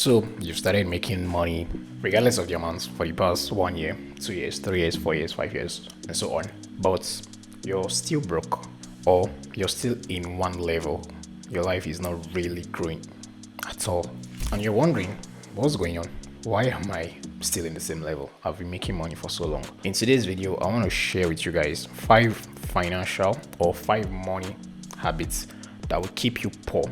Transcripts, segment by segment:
So you've started making money regardless of the amounts for the past 1 year, 2 years, 3 years, 4 years, 5 years, and so on. But you're still broke, or you're still in one level. Your life is not really growing at all. And you're wondering, what's going on? Why am I still in the same level? I've been making money for so long. In today's video, I want to share with you guys 5 financial or 5 money habits that will keep you poor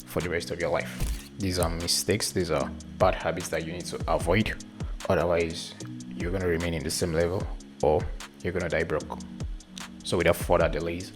for the rest of your life. These are mistakes, these are bad habits that you need to avoid. Otherwise, you're going to remain in the same level or you're going to die broke. So without further delays,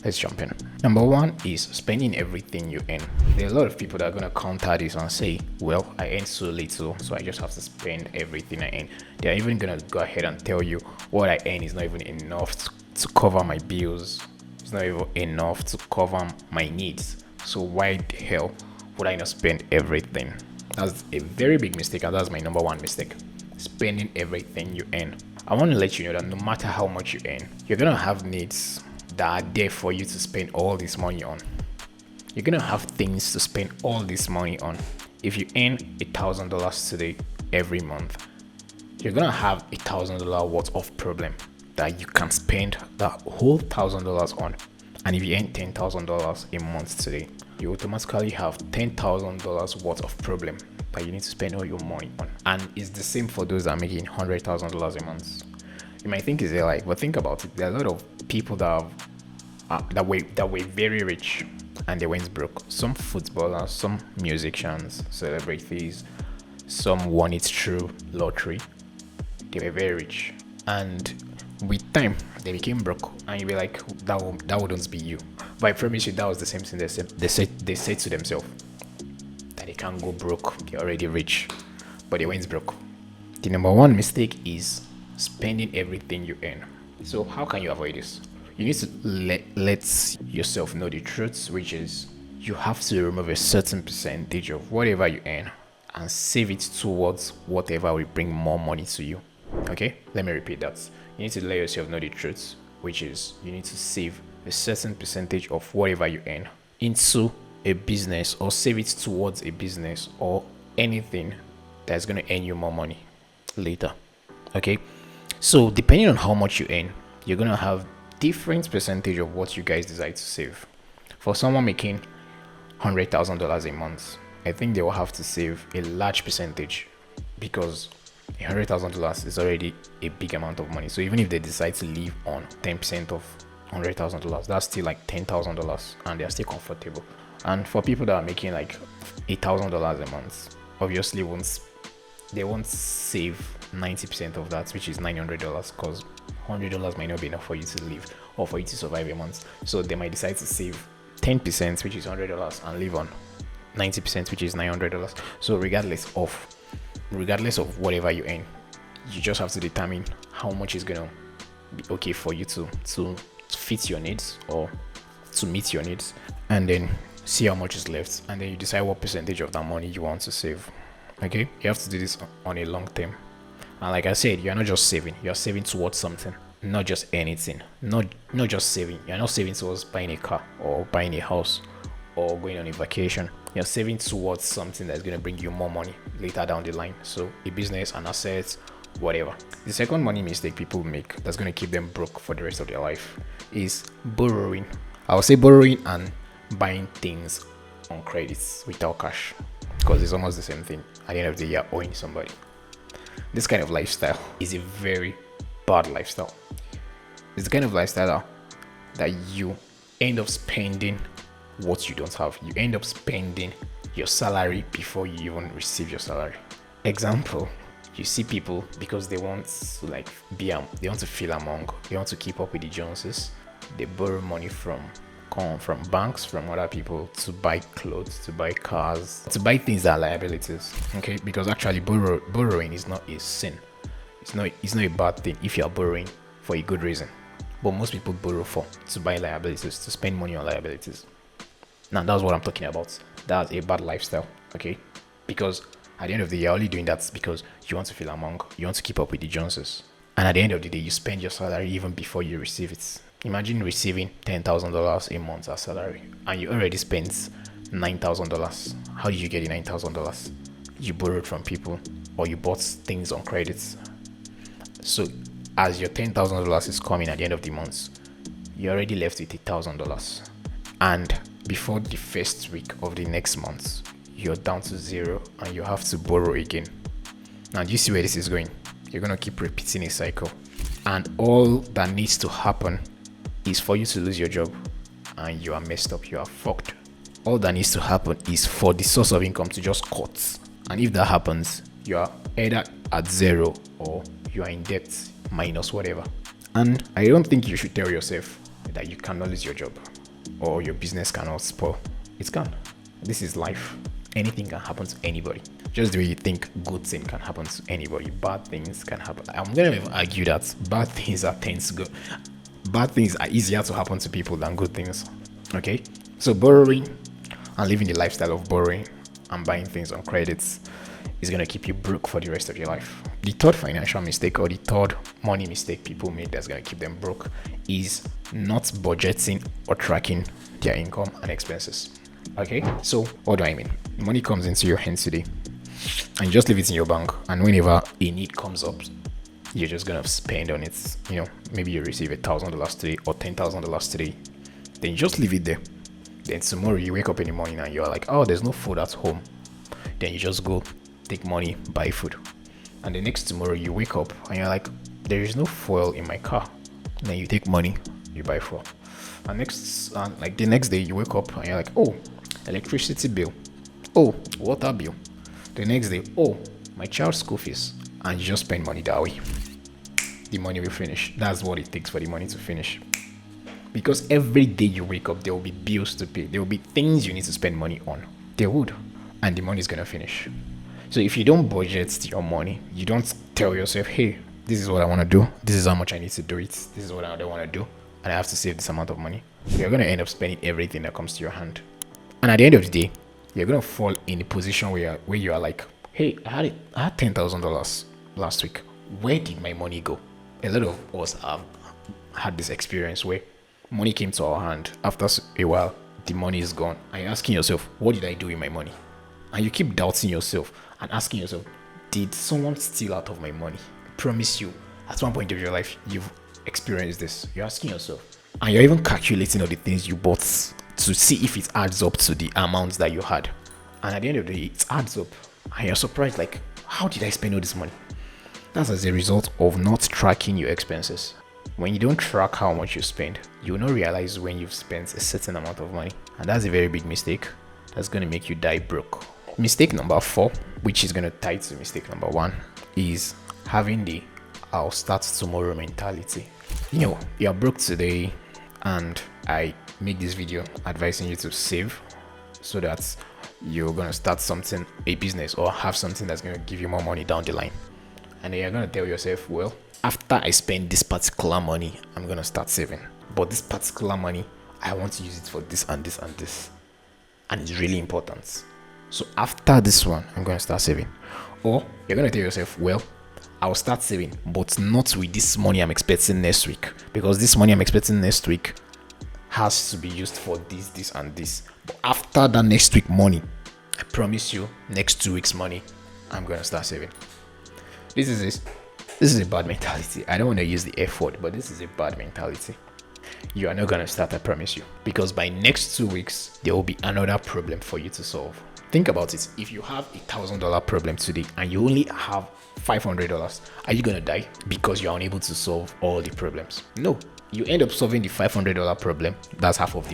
let's jump in. Number 1 is spending everything you earn. There's a lot of people that are going to counter this and say, well, I earn so little, so I just have to spend everything I earn. They're even going to go ahead and tell you what I earn is not even enough to cover my bills. It's not even enough to cover my needs. So why the hell would I not spend everything? That's a very big mistake, and that's my number 1 mistake. Spending everything you earn. I want to let you know that no matter how much you earn, you're going to have needs that are there for you to spend all this money on. You're going to have things to spend all this money on. If you earn $1,000 today every month, you're going to have $1,000 worth of problem that you can spend that whole $1,000 on. And if you earn $10,000 a month today, you automatically have $10,000 worth of problem that you need to spend all your money on. And it's the same for those that are making $100,000 a month. You might think it's a lie, but think about it. There are a lot of people that were very rich and they went broke. Some footballers, some musicians, celebrities, some won it through lottery. They were very rich, and with time they became broke. And you'll be like, that wouldn't be you. But I promise you, that was the same thing they said to themselves, that they can't go broke. They're already rich, but they went broke. The number 1 mistake is spending everything you earn. So how can you avoid this? You need to let yourself know the truth, which is you have to remove a certain percentage of whatever you earn and save it towards whatever will bring more money to you. Okay, let me repeat that. You need to let yourself know the truth, which is you need to save a certain percentage of whatever you earn into a business, or save it towards a business or anything that's going to earn you more money later. Okay, so depending on how much you earn, you're going to have different percentage of what you guys decide to save. For someone making $100,000 a month, I think they will have to save a large percentage, because $100,000 is already a big amount of money. So even if they decide to live on 10% of $100,000, that's still like $10,000, and they're still comfortable. And for people that are making like $8,000 a month, obviously they won't save 90% of that, which is $900, because $100 might not be enough for you to live or for you to survive a month. So they might decide to save 10%, which is $100, and live on 90%, which is $900. So regardless of whatever you earn, you just have to determine how much is gonna be okay for you to fit your needs or to meet your needs, and then see how much is left, and then you decide what percentage of that money you want to save. Okay, you have to do this on a long term. And like I said, you're not just saving, you're saving towards something, not just anything. Not just saving. You're not saving towards buying a car or buying a house or going on a vacation. You're saving towards something that's going to bring you more money later down the line. So a business, an asset, whatever. The second money mistake people make that's going to keep them broke for the rest of their life is borrowing. I would say borrowing and buying things on credits without cash, because it's almost the same thing. At the end of the year, owing somebody. This kind of lifestyle is a very bad lifestyle. It's the kind of lifestyle that you end up spending what you don't have. You end up spending your salary before you even receive your salary. Example, you see people, because they want to they want to feel among, they want to keep up with the Joneses, they borrow money from banks, from other people, to buy clothes, to buy cars, to buy things that are liabilities. Okay, because actually borrowing is not a sin. It's not a bad thing if you are borrowing for a good reason. But most people borrow to buy liabilities, to spend money on liabilities. Now that's what I'm talking about. That's a bad lifestyle. Okay, because at the end of the year, you're only doing that because you want to feel among, you want to keep up with the Joneses. And at the end of the day, you spend your salary even before you receive it. Imagine receiving $10,000 a month as salary, and you already spent $9,000. How did you get the $9,000? you borrowed from people or you bought things on credits. So as your $10,000 is coming at the end of the month, you're already left with $1,000. And before the first week of the next month, you're down to zero and you have to borrow again. Now, do you see where this is going? You're going to keep repeating a cycle. And all that needs to happen is for you to lose your job and you are messed up, you are fucked. All that needs to happen is for the source of income to just cut. And if that happens, you are either at zero or you are in debt minus whatever. And I don't think you should tell yourself that you cannot lose your job or your business cannot spoil. It can. This is life. Anything can happen to anybody. Just the way you think good things can happen to anybody, bad things can happen. I'm gonna even argue that bad things are easier to happen to people than good things. Okay? So borrowing and living the lifestyle of borrowing and buying things on credits is gonna keep you broke for the rest of your life. The third financial mistake or the third money mistake people make that's gonna keep them broke is not budgeting or tracking their income and expenses. Okay, so what do I mean? Money comes into your hands today and you just leave it in your bank, and whenever a need comes up, you're just gonna spend on it. You know, maybe you receive $1,000 today or $10,000 today, then you just leave it there. Then tomorrow you wake up in the morning and you're like, oh, there's no food at home. Then you just go take money, buy food. And the next tomorrow you wake up and you're like, there is no fuel in my car. And then you take money, you buy fuel. And the next day you wake up and you're like, oh, electricity bill. Oh, water bill. The next day, oh, my child's school fees. And you just spend money that way. The money will finish. That's what it takes for the money to finish. Because every day you wake up, there will be bills to pay. There will be things you need to spend money on. There would. And the money is going to finish. So if you don't budget your money, you don't tell yourself, hey, this is what I want to do. This is how much I need to do it. This is what I don't want to do. And I have to save this amount of money. You're going to end up spending everything that comes to your hand. And at the end of the day, you're going to fall in a position where you are like, hey, I had $10,000 last week. Where did my money go? A lot of us have had this experience where money came to our hand. After a while, the money is gone. And you're asking yourself, what did I do with my money? And you keep doubting yourself and asking yourself, did someone steal out of my money? I promise you, at one point of your life, you've experienced this. You're asking yourself, and you're even calculating all the things you bought to see if it adds up to the amounts that you had. And at the end of the day, it adds up. And you're surprised, like, how did I spend all this money? That's as a result of not tracking your expenses. When you don't track how much you spend, you will not realize when you've spent a certain amount of money. And that's a very big mistake. That's going to make you die broke. Mistake number 4, which is going to tie to mistake number 1, is having the I'll start tomorrow mentality. You know, you're broke today and I make this video advising you to save so that you're going to start something, a business, or have something that's going to give you more money down the line. And then you're going to tell yourself, well, after I spend this particular money, I'm going to start saving. But this particular money, I want to use it for this and this and this. And it's really important. So after this one, I'm going to start saving. Or you're going to tell yourself, well, I'll start saving, but not with this money I'm expecting next week. Because this money I'm expecting next week has to be used for this, this, and this. But after that next week money, I promise you, next 2 weeks money, I'm going to start saving. This is a bad mentality. I don't want to use the F word, but this is a bad mentality. You are not going to start, I promise you. Because by next 2 weeks, there will be another problem for you to solve. Think about it. If you have $1,000 problem today and you only have $500, are you going to die because you're unable to solve all the problems? No. You end up solving the $500 problem. That's half of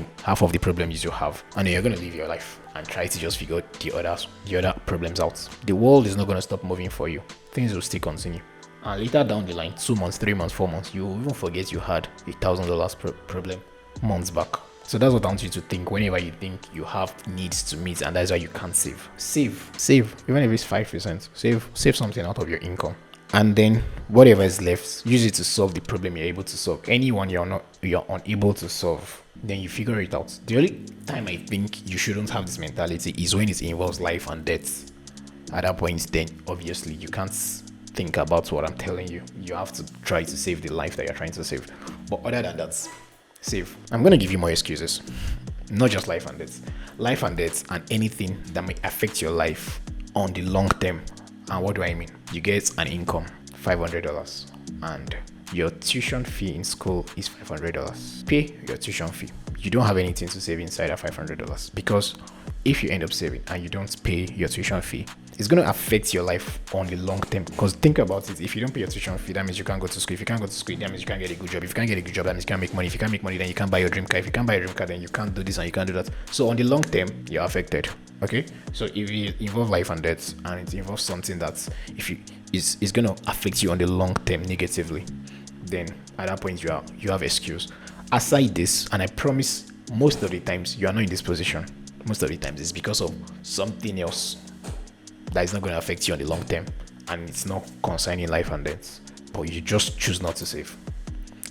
the problems you have. And then you're going to live your life and try to just figure the other problems out. The world is not going to stop moving for you. Things will still continue. And later down the line, 2 months, 3 months, 4 months, you will even forget you had $1,000 problem months back. So that's what I want you to think whenever you think you have needs to meet, and that's why you can't save. Save. Even if it's 5%, save something out of your income. And then whatever is left, use it to solve the problem you're able to solve. Anyone you're unable to solve, then you figure it out. The only time I think you shouldn't have this mentality is when it involves life and death. At that point, then obviously you can't think about what I'm telling you. You have to try to save the life that you're trying to save. But other than that, save. I'm going to give you more excuses. Not just life and death. Life and death and anything that may affect your life on the long term. And what do I mean? You get an income, $500, and your tuition fee in school is $500. Pay your tuition fee. You don't have anything to save inside that $500, because if you end up saving and you don't pay your tuition fee, it's going to affect your life on the long term. Because think about it, if you don't pay your tuition fee, that means you can't go to school. If you can't go to school, that means you can't get a good job. If you can't get a good job, that means you can't make money. If you can't make money, then you can't buy your dream car. If you can't buy your dream car, then you can't do this and you can't do that. So on the long term, you're affected. Okay, so if you involve life and death, and it involves something that if you is going to affect you on the long term negatively, then at that point you have excuse. Aside this, and I promise most of the times you are not in this position, most of the times it's because of something else that is not going to affect you on the long term, and it's not concerning life and death, but you just choose not to save.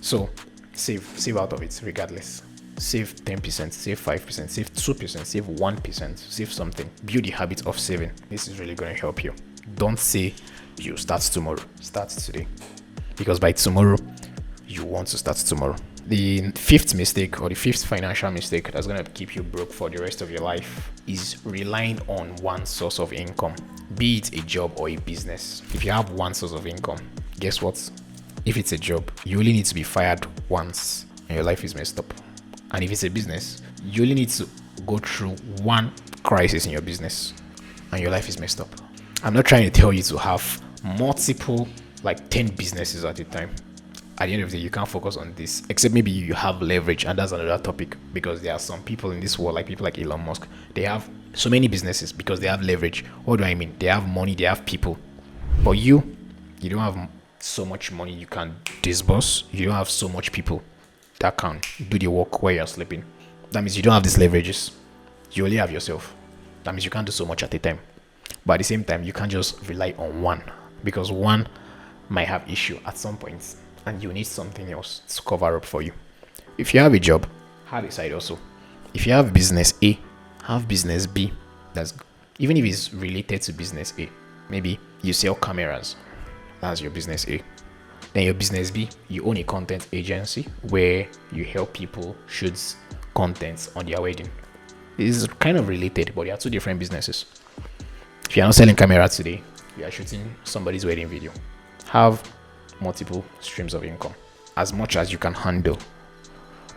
So save out of it regardless. Save 10%, save 5%, save 2%, save 1%, save something. Build the habit of saving. This is really going to help you. Don't say you start tomorrow. Start today, because by tomorrow you want to start tomorrow. The fifth mistake, or the fifth financial mistake that's going to keep you broke for the rest of your life, is relying on one source of income, be it a job or a business. If you have one source of income, guess what? If it's a job, you only need to be fired once and your life is messed up. And if it's a business, you only need to go through one crisis in your business and your life is messed up. I'm not trying to tell you to have multiple, like 10 businesses at a time. At the end of the day, you can't focus on this, except maybe you have leverage, and that's another topic, because there are some people in this world, like people like Elon Musk, they have so many businesses because they have leverage. What do I mean? They have money, they have people. But you don't have so much money you can disburse. You don't have so much people that can do the work where you're sleeping. That means you don't have these leverages. You only have yourself. That means you can't do so much at a time. But at the same time, you can't just rely on one, because one might have issue at some point and you need something else to cover up for you. If you have a job, have a side also. If you have business A, have business B. That's even if it's related to business A. Maybe you sell cameras. That's your business A. Then your business B, you own a content agency where you help people shoot content on their wedding. It's kind of related, but they are two different businesses. If you are not selling camera today, you are shooting somebody's wedding video. Have multiple streams of income, as much as you can handle.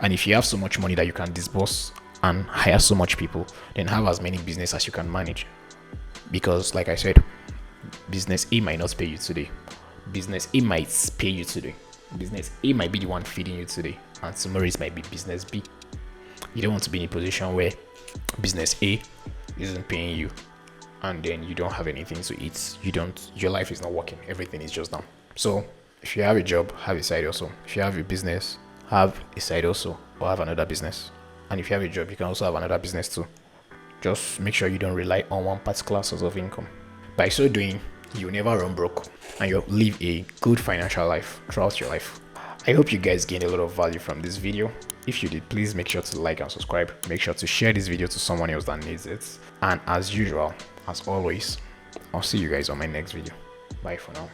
And if you have so much money that you can disburse and hire so much people, then have as many business as you can manage. Because like I said, business A might not pay you today. Business A might pay you today. Business A might be the one feeding you today, and tomorrow it might be business B. You don't want to be in a position where business A isn't paying you and then you don't have anything to eat. Your life is not working. Everything is just down. So if you have a job, have a side also. If you have a business, have a side also, or have another business. And if you have a job, you can also have another business too. Just make sure you don't rely on one particular source of income. By so doing, you'll never run broke and you'll live a good financial life throughout your life. I hope you guys gained a lot of value from this video. If you did, please make sure to like and subscribe. Make sure to share this video to someone else that needs it. And as usual, as always, I'll see you guys on my next video. Bye for now.